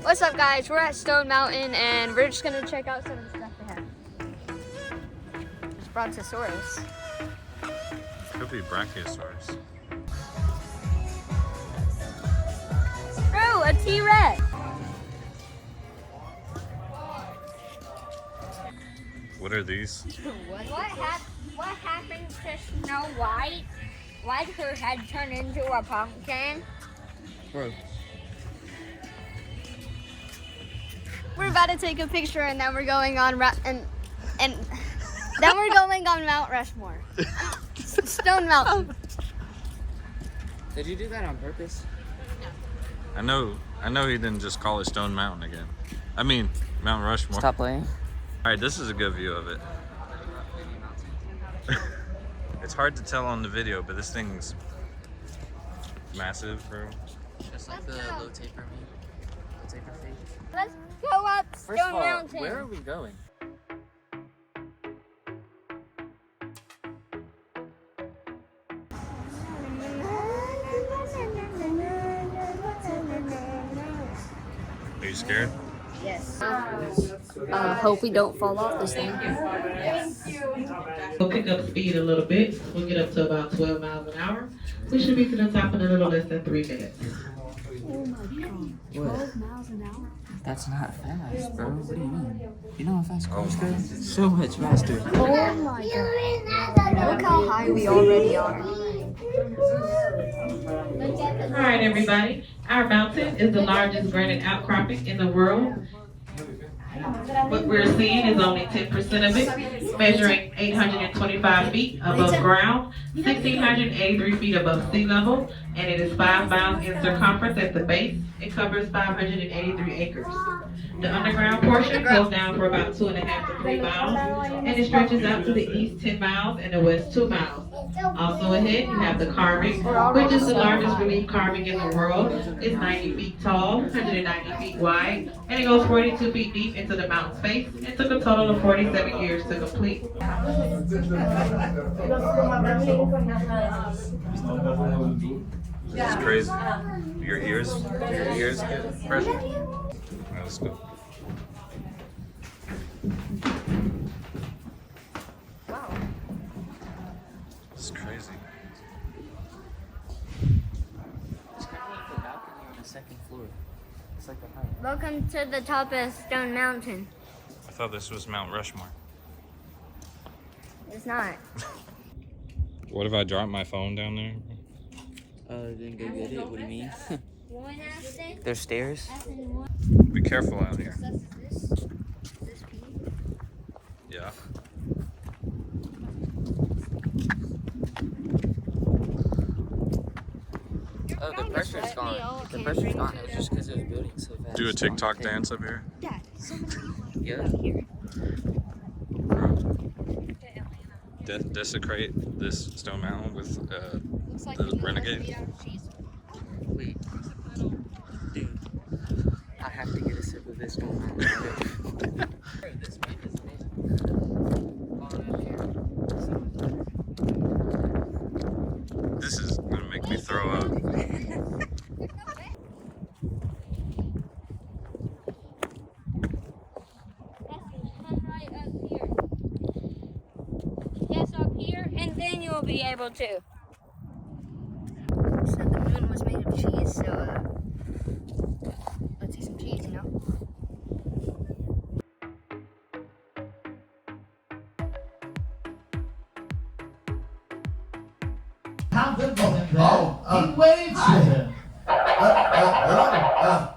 What's up, guys? We're at Stone Mountain, and we're just gonna check out some of the stuff they have. There's Brontosaurus. Could be Brachiosaurus. Bro, a T-Rex. What are these? What happened to Snow White? Why did her head turn into a pumpkin? Bro. We're about to take a picture, and then we're going on then we're going on Mount Rushmore. Stone Mountain. Did you do that on purpose? I know he didn't just call it Stone Mountain again. I mean, Mount Rushmore. Stop playing. All right, this is a good view of it. It's hard to tell on the video, but this thing's massive, bro. Just like the low taper me. Low taper feet. Let's go up First Stone of all, Mountain. where are we going? Are you scared? Yes. Hope we don't fall off this thing. We'll pick up speed a little bit. We'll get up to about 12 miles an hour. We should be to the top in a little less than 3 minutes. Oh my god. 12 miles an hour? That's not fast, bro. What do you mean? You know how fast cars go? So much faster. Oh my god. Look how high we already are. All right, everybody. Our mountain is the largest granite outcropping in the world. What we're seeing is only 10% of it, measuring 825 feet above ground, 1,683 feet above sea level, and it is 5 miles in circumference at the base. It covers 583 acres. The underground portion goes down for about 2.5 to 3 miles, and it stretches out to the east 10 miles and the west 2 miles. Also ahead, you have the carving, which is the largest relief carving in the world. It's 90 feet tall, 190 feet wide, and it goes 42 feet deep into the mountain's face. It took a total of 47 years to complete. This is crazy. Your ears get pressure. All right, let's go. Wow. This is crazy. It's kind of like the balcony on the second floor. It's like the height. Welcome to the top of Stone Mountain. I thought this was Mount Rushmore. It's not. What if I drop my phone down there? Then go get it. What do you mean? There's stairs. Be careful out here. Yeah. Oh, the pressure's gone. The pressure's gone. It was just because it was building so fast. Do a TikTok dance up here. Dad, so many people Yeah. here. Desecrate this Stone Mountain with the Renegade. Wait. Dude. I have to get a sip of this going on. This man is amazing. This is gonna make me throw up. Yes, up here, and then you'll be able to. So the moon was made of cheese, so let's eat some cheese, you know? He waved to him.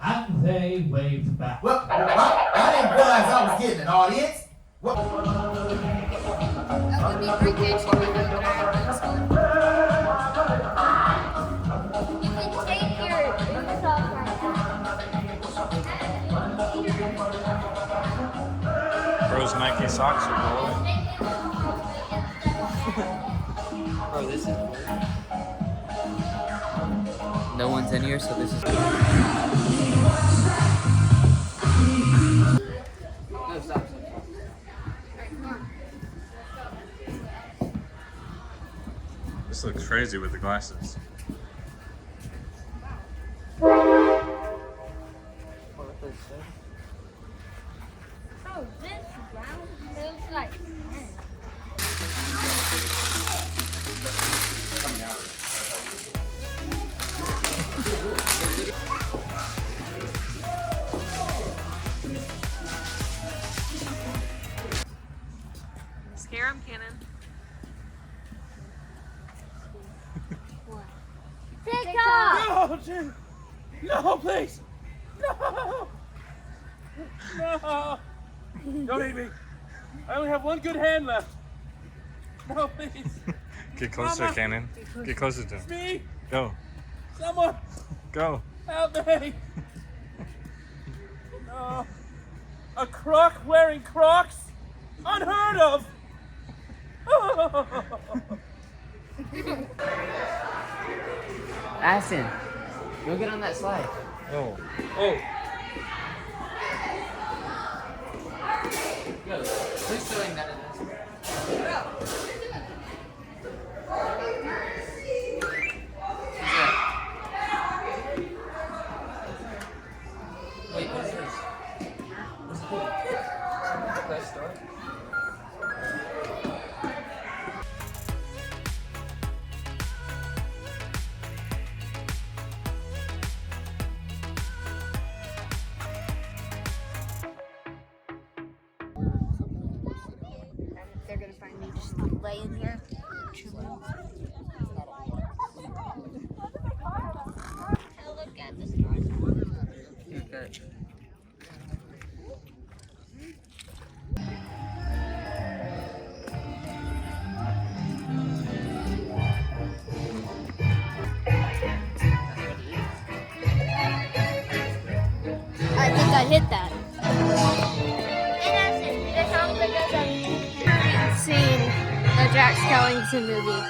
And they waved back. Well, I didn't realize I was getting an audience. What? That would be great catch. You can take your boots off right now. Bro's Nike socks are blowing. Bro, this is no one's in here, so this is. No, stop. This looks crazy with the glasses. Or with Oh, this ground feels like. Scare him, Cannon. TikTok! No, Jim! No, please! No! No! Don't eat me! I only have one good hand left. No, please! Get closer, Mama. Cannon. Get closer to It's him. me! Go. Someone! Go. Help me! No! A croc wearing Crocs? Unheard of! Aston, go get on that slide. Oh. Oh. Yo, who's throwing that at us? Wait, what is this? What's it called? Press start. They're gonna find me just laying here. Look at the stars. Okay. I think I hit that. It sounds like I've seen the Jack Skellington movie.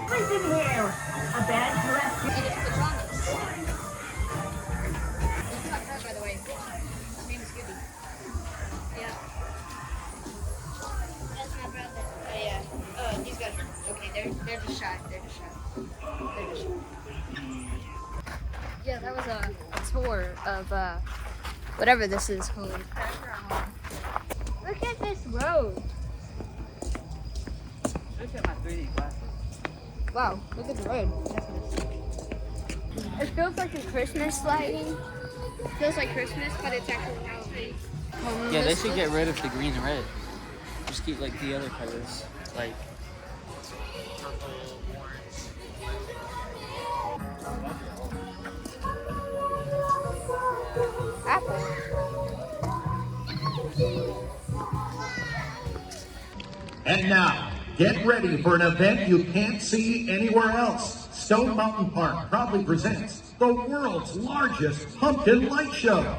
Listen here, a bad dress. It is pajamas. That's not her, by the way. Her name is Goody. Yeah. That's my brother. Oh, yeah. Oh, he's got. Okay, they're just shy. They're just shy. They're just shy. Yeah, that was a tour of whatever this is called. Look at this road. Look at my 3D glasses. Wow, look at the road. It feels like a Christmas lighting. It feels like Christmas, but it's actually Halloween. Yeah, they should get rid of the green and red. Just keep like the other colors, like purple, orange. Apple. And now, get ready for an event you can't see anywhere else. Stone Mountain Park proudly presents the world's largest pumpkin light show.